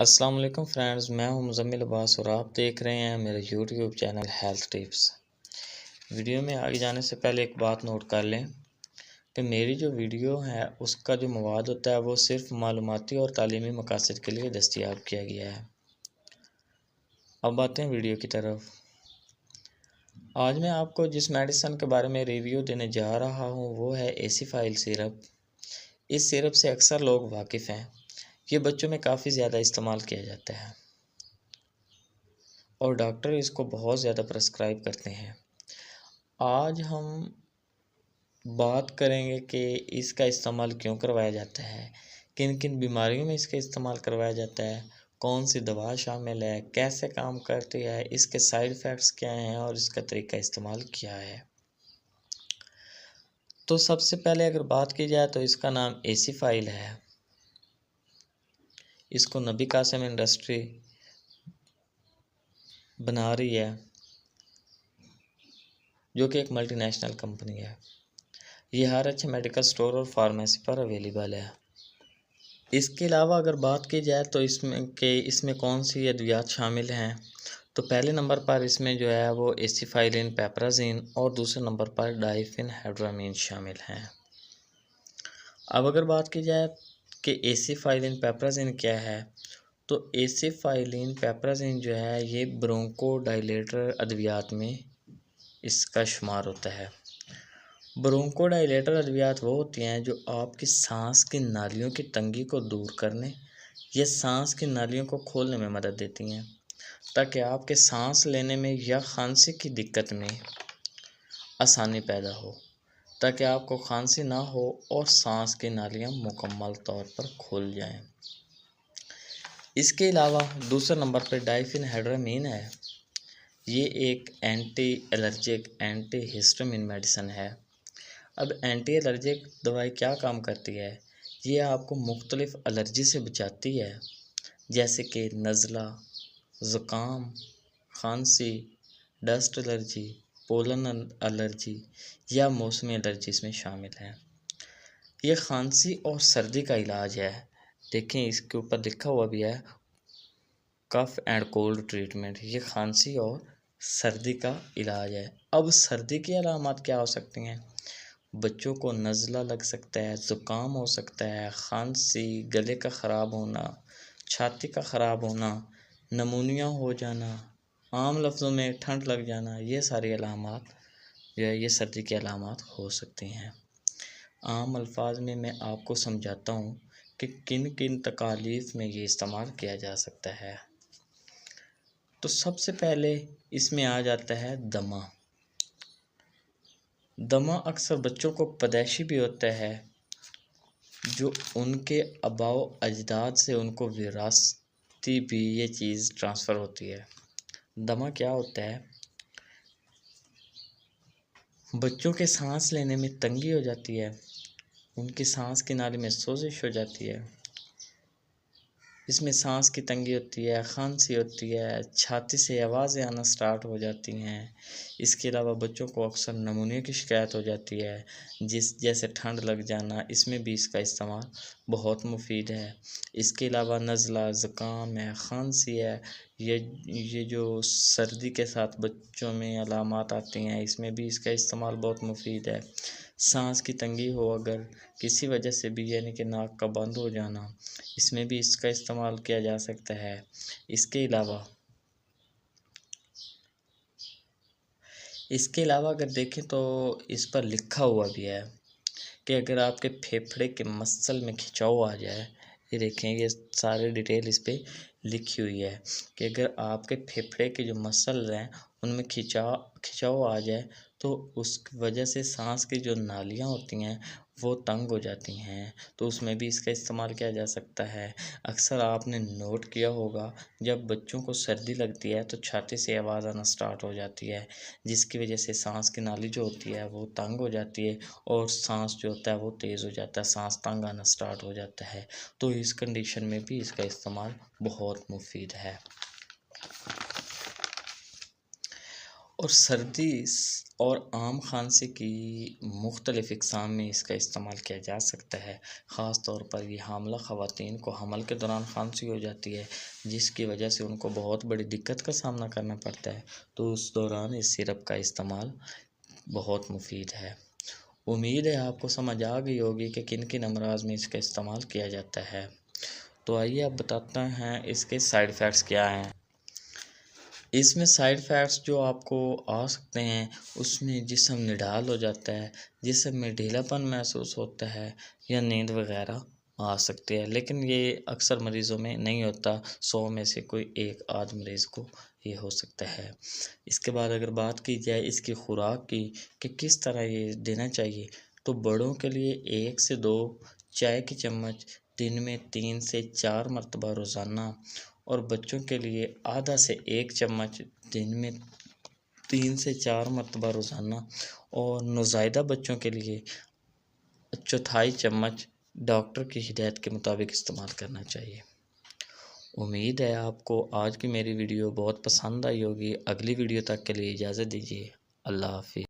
अस्सलाम वालेकुम फ्रेंड्स, मैं हूं मुज़म्मिल अब्बास और आप देख रहे हैं मेरा YouTube channel health tips. Video में आगे जाने से पहले एक बात नोट कर लें कि मेरी जो वीडियो है उसका जो मवाद होता है वो सिर्फ मालूमाती और तालीमी मकासद के लिए दस्तयाब किया गया है। अब आते हैं वीडियो की तरफ। आज मैं आपको जिस मेडिसिन के बारे में रिव्यू देने जा रहा हूँ वो है एसिफाइल सिरप। इस सिरप से अक्सर लोग वाकिफ़ हैं। ये बच्चों में काफ़ी ज़्यादा इस्तेमाल किया जाता है और डॉक्टर इसको बहुत ज़्यादा प्रेस्क्राइब करते हैं। आज हम बात करेंगे कि इसका इस्तेमाल क्यों करवाया जाता है, किन किन बीमारियों में इसका इस्तेमाल करवाया जाता है, कौन सी दवा शामिल है, कैसे काम करती है, इसके साइड इफ़ेक्ट्स क्या हैं और इसका तरीका इस्तेमाल क्या है। तो सबसे पहले अगर बात की जाए तो इसका नाम एसिफाइल है। इसको नबी कासिम इंडस्ट्री बना रही है, जो कि एक मल्टीनेशनल कंपनी है। ये हर अच्छे मेडिकल स्टोर और फार्मेसी पर अवेलेबल है। इसके अलावा अगर बात की जाए तो इसमें कौन सी अद्वियात शामिल हैं, तो पहले नंबर पर इसमें जो है वो एसिफाइलिन पेप्राज़ीन और दूसरे नंबर पर डाइफेनहाइड्रामीन शामिल हैं। अब अगर बात की जाए कि एसिफाइलिन पेप्राज़ीन क्या है, तो एसिफाइलिन पेप्राज़ीन जो है ये ब्रोंकोडायलेटर अद्वियात में इसका शुमार होता है। ब्रोंकोडायलेटर अद्वियात वो होती हैं जो आपकी सांस की नालियों की तंगी को दूर करने या सांस की नालियों को खोलने में मदद देती हैं, ताकि आपके सांस लेने में या खांसी की दिक्कत में आसानी पैदा हो, ताकि आपको खांसी ना हो और सांस की नालियाँ मुकम्मल तौर पर खुल जाएं। इसके अलावा दूसरे नंबर पर डाइफेनहाइड्रामीन है। ये एक anti allergic anti histamine medicine है। अब एंटी एलर्जिक दवाई क्या काम करती है, ये आपको मुख्तलिफ़ एलर्जी से बचाती है, जैसे कि नज़ला, ज़ुकाम, खांसी, डस्ट एलर्जी, पोलन एलर्जी या मौसमी एलर्जी इसमें शामिल है। ये खांसी और सर्दी का इलाज है। देखें इसके ऊपर लिखा हुआ भी है कफ़ एंड कोल्ड ट्रीटमेंट। ये खांसी और सर्दी का इलाज है। अब सर्दी की अलामत क्या हो सकती हैं? बच्चों को नज़ला लग सकता है, ज़ुकाम हो सकता है, खांसी, गले का ख़राब होना, छाती का ख़राब होना, नमूनिया हो जाना, आम लफ्ज़ों में ठंड लग जाना, ये सारी अलामत जो है ये सर्दी की अलामत हो सकती हैं। आम अल्फाज में मैं आपको समझाता हूँ कि किन किन तकालीफ में ये इस्तेमाल किया जा सकता है। तो सबसे पहले इसमें आ जाता है दमा। दमा अक्सर बच्चों को पैदाइशी भी होता है, जो उनके आबाओ अजदाद से उनको विरासती भी ये चीज़ ट्रांसफ़र होती है। दमा क्या होता है? बच्चों के सांस लेने में तंगी हो जाती है, उनकी सांस की नाली में सोजिश हो जाती है, इसमें सांस की तंगी होती है, खांसी होती है, छाती से आवाज़ें आना स्टार्ट हो जाती हैं। इसके अलावा बच्चों को अक्सर नमूनिया की शिकायत हो जाती है, जैसे ठंड लग जाना, इसमें भी इसका इस्तेमाल बहुत मुफीद है। इसके अलावा नज़ला, ज़ुकाम है, खांसी है, ये जो सर्दी के साथ बच्चों में अलामात आती हैं, इसमें भी इसका इस्तेमाल बहुत मुफीद है। सांस की तंगी हो अगर किसी वजह से भी, यानी कि नाक का बंद हो जाना, इसमें भी इसका इस्तेमाल किया जा सकता है। इसके अलावा अगर देखें तो इस पर लिखा हुआ भी है कि अगर आपके फेफड़े के मसल में खिंचाव आ जाए, ये देखें ये सारी डिटेल इस पे लिखी हुई है कि अगर आपके फेफड़े के जो मसल हैं उनमें खिंचाव आ जाए तो उस वजह से सांस की जो नालियाँ होती हैं वो तंग हो जाती हैं, तो उसमें भी इसका इस्तेमाल किया जा सकता है। अक्सर आपने नोट किया होगा जब बच्चों को सर्दी लगती है तो छाती से आवाज़ आना स्टार्ट हो जाती है, जिसकी वजह से सांस की नाली जो होती है वो तंग हो जाती है और सांस जो होता है वो तेज़ हो जाता है, सांस तंग आना स्टार्ट हो जाता है। तो इस कंडीशन में भी इसका इस्तेमाल बहुत मुफीद है। और सर्दी और आम खांसी की मुख्तलिफ़ इक़साम में इसका इस्तेमाल किया जा सकता है। ख़ास तौर पर ये हामिला ख़वातीन को हमल के दौरान खांसी हो जाती है, जिसकी वजह से उनको बहुत बड़ी दिक्कत का सामना करना पड़ता है, तो उस दौरान इस सिरप का इस्तेमाल बहुत मुफीद है। उम्मीद है आपको समझ आ गई होगी कि किन किन अमराज़ में इसका इस्तेमाल किया जाता है। तो आइए अब बताते हैं इसके साइड इफ़ेक्ट्स क्या हैं। इसमें साइड इफ़ेक्ट्स जो आपको आ सकते हैं, उसमें जिस्म निढाल हो जाता है, जिस्म में ढीलापन महसूस होता है या नींद वगैरह आ सकती है, लेकिन ये अक्सर मरीज़ों में नहीं होता। 100 में से कोई एक आध मरीज़ को ये हो सकता है। इसके बाद अगर बात की जाए इसकी खुराक की कि किस तरह ये देना चाहिए, तो बड़ों के लिए 1 से 2 चाय की चम्मच दिन में 3 से 4 मरतबा रोज़ाना, और बच्चों के लिए आधा से 1 चम्मच दिन में 3 से 4 मरतबा रोज़ाना, और नौज़ायदा बच्चों के लिए चौथाई चम्मच डॉक्टर की हिदायत के मुताबिक इस्तेमाल करना चाहिए। उम्मीद है आपको आज की मेरी वीडियो बहुत पसंद आई होगी। अगली वीडियो तक के लिए इजाज़त दीजिए। अल्लाह हाफ़िज़।